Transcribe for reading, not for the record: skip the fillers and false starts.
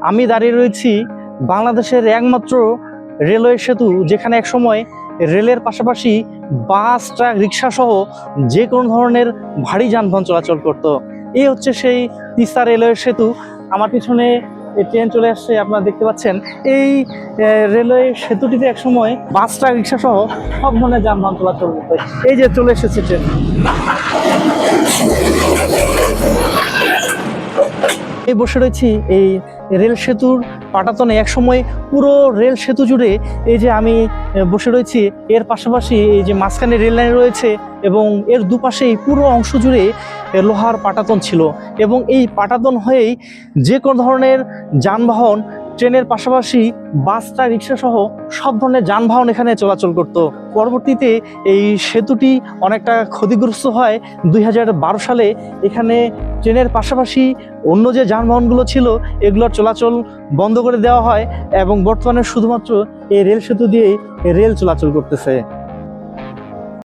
আমি দাঁড়িয়ে রয়েছি বাংলাদেশের একমাত্র রেলওয়ে সেতু, যেখানে একসময় রেলের পাশাপাশি বাস, ট্রাক, রিক্সা সহ যে কোনো ধরনের ভারী যানবাহন চলাচল করত। এই হচ্ছে সেই তিস্তা রেলওয়ে সেতু। আমার পিছনে ট্রেন চলে আসছে, আপনারা দেখতে পাচ্ছেন। এই রেলওয়ে সেতুটিতে একসময় বাস, ট্রাক, রিক্সা সহ সব ধরনের যানবাহন চলাচল করত। এই যে চলে এসেছে ট্রেন। এই বসে রয়েছি এই রেল সেতুর পাটাতনে। একসময় পুরো রেল সেতু জুড়ে এই যে আমি বসে রয়েছি, এর পাশাপাশি এই যে মাঝখানে রেল লাইন রয়েছে এবং এর দুপাশেই পুরো অংশ জুড়ে লোহার পাটাতন ছিল। এবং এই পাটাতন হয়েই যে কোনো ধরনের যানবাহন, ট্রেনের পাশাপাশি বাস, ট্রাক, রিক্সা সহ সব ধরনের যানবাহন এখানে চলাচল করত। পরবর্তীতে এই সেতুটি অনেকটা ক্ষতিগ্রস্ত হয় 2012 সালে। এখানে ট্রেনের পাশাপাশি অন্য যে যানবাহনগুলো ছিল এগুলোর চলাচল বন্ধ করে দেওয়া হয় এবং বর্তমানে শুধুমাত্র এই রেল সেতু দিয়েই রেল চলাচল করতেছে।